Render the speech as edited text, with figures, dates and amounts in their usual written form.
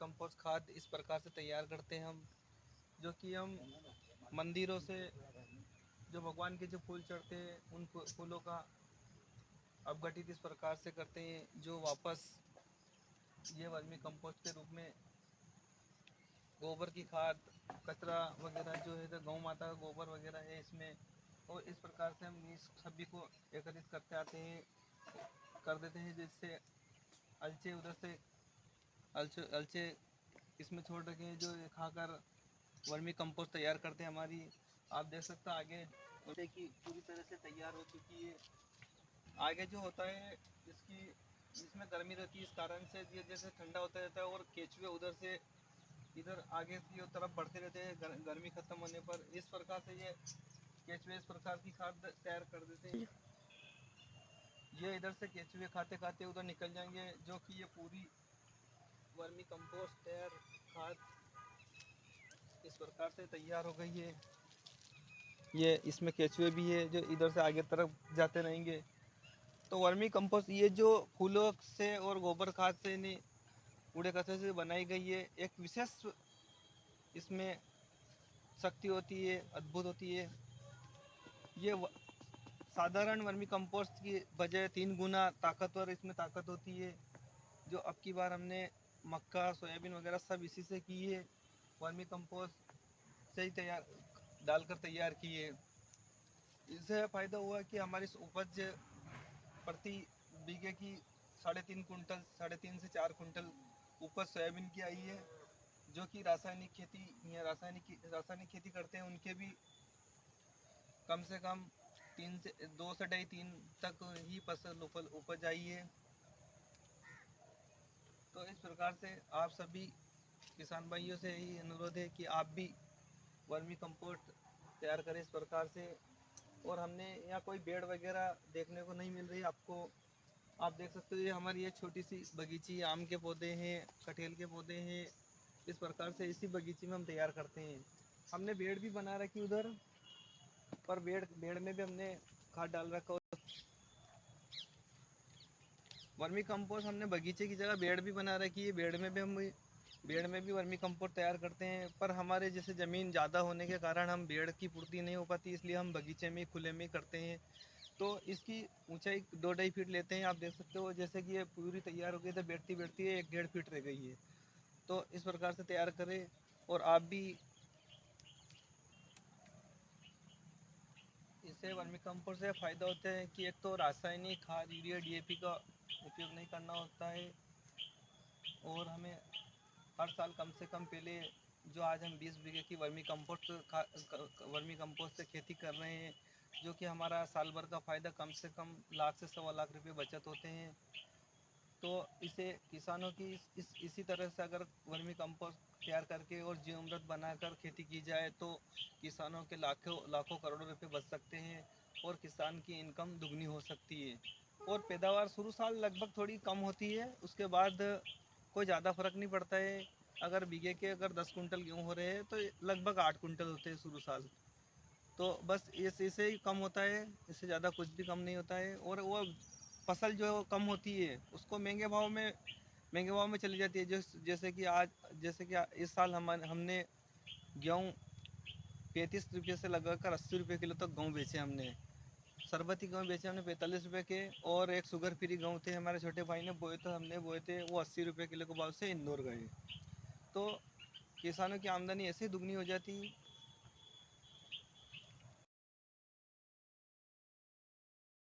Compost खाद इस प्रकार से तैयार करते हैं हम, जो कि हम मंदिरों से जो भगवान के जो फूल चढ़ते हैं उन फूलों का अपघटित इस प्रकार से करते हैं, जो वापस ये वर्मी कंपोस्ट के रूप में गोबर की खाद, कचरा वगैरह जो है तो गौ माता का गोबर वगैरह है इसमें, और इस प्रकार से हम इस सभी को एकत्रित करते आते हैं, कर देते हैं, जिससे अलचे उधर से अलचे अलचे इसमें छोड़ रखे हैं जो खाकर वर्मी कंपोस्ट तैयार करते हैं हमारी। आप देख सकते हैं आगे जैसे कि पूरी तरह से तैयार हो चुकी है। आगे जो होता है इसकी इसमें गर्मी रहती है, इस कारण से ये जैसे ठंडा होता रहता है और केचुए उधर से इधर आगे की तरफ बढ़ते रहते हैं गर्मी खत्म होने पर। इस प्रकार से ये केचुए इस प्रकार की खाद तैयार कर देते हैं। ये इधर से केचुए खाते खाते उधर निकल जाएंगे, जो कि ये पूरी वर्मी कंपोस्ट तैयार खाद इस प्रकार से तैयार हो गई है। ये इसमें केचुए भी है जो इधर से आगे तरफ जाते रहेंगे। तो वर्मी कंपोस्ट ये जो फूलों से और गोबर खाद से नहीं कूड़े कचरे से बनाई गई है, एक विशेष इसमें शक्ति होती है, अद्भुत होती है। ये साधारण वर्मी कंपोस्ट की बजाय 3 गुना ताकतवर इसमें ताकत होती है। जो अब की बार हमने मक्का सोयाबीन वगैरह सब इसी से की है, वर्मी कंपोस्ट से ही तैयार डालकर तैयार की है। इससे फ़ायदा हुआ कि हमारी उपज प्रति बीघे की 3.5 कुंटल 3.5 से 4 कुंटल उपज सोयाबीन की आई है, जो कि रासायनिक खेती या रासायनिक खेती करते हैं उनके भी कम से कम 2 से 2.5 3 तक ही फसल उपज आई है। तो इस प्रकार से आप सभी किसान भाइयों से यही अनुरोध है कि आप भी वर्मी कंपोस्ट तैयार करें इस प्रकार से। और हमने यहाँ कोई बेड़ वगैरह देखने को नहीं मिल रही आपको। आप देख सकते हो ये हमारी ये छोटी सी बगीची, आम के पौधे हैं, कटहल के पौधे हैं। इस प्रकार से इसी बगीचे में हम तैयार करते हैं। हमने बेड़ भी बना रखी उधर, पर बेड़ में भी हमने खाद डाल रखा। वर्मी कंपोस्ट हमने बगीचे की जगह बेड़ भी बना रखी है, बेड़ में भी वर्मी कंपोस्ट तैयार करते हैं। पर हमारे जैसे ज़मीन ज़्यादा होने के कारण हम बेड़ की पूर्ति नहीं हो पाती, इसलिए हम बगीचे में खुले में करते हैं। तो इसकी ऊंचाई 2-2.5 फीट लेते हैं। आप देख सकते हो जैसे कि ये पूरी तैयार हो गई तो बैठती बैठती है 1-1.5 फीट रह गई है। तो इस प्रकार से तैयार करें। और आप भी इससे वर्मी कंपोस्ट से फ़ायदा होता है कि एक तो रासायनिक खाद यूरिया डीएपी का उपयोग नहीं करना होता है, और हमें हर साल कम से कम पहले जो आज हम 20 बीघे की वर्मी कंपोस्ट से खेती कर रहे हैं, जो कि हमारा साल भर का फ़ायदा कम से कम लाख से 1.25 लाख रुपये बचत होते हैं। तो इसे किसानों की इसी तरह से अगर वर्मी कंपोस्ट तैयार करके और जीवामृत बनाकर खेती की जाए तो किसानों के लाखों लाखों करोड़ों रुपए बच सकते हैं, और किसान की इनकम दुगनी हो सकती है। और पैदावार शुरू साल लगभग थोड़ी कम होती है, उसके बाद कोई ज़्यादा फर्क नहीं पड़ता है। अगर बीघे के अगर 10 कुंटल गेहूँ हो रहे हैं तो लगभग 8 कुंटल होते हैं शुरू साल। तो बस इससे ही कम होता है, इससे ज़्यादा कुछ भी कम नहीं होता है। और वो फसल जो कम होती है उसको महंगे भाव में चली जाती है। जैसे कि इस साल हमने गेहूँ 35 रुपये से लगाकर 80 रुपये किलो तक गेहूँ बेचे हमने। शरबती गेहूँ बेचे हमने 45 रुपये के, और एक शुगर फ्री गेहूँ थे हमारे छोटे भाई ने बोए, तो हमने बोए थे वो 80 रुपये किलो के भाव से इंदौर गए। तो किसानों की आमदनी ऐसे दुगनी हो जाती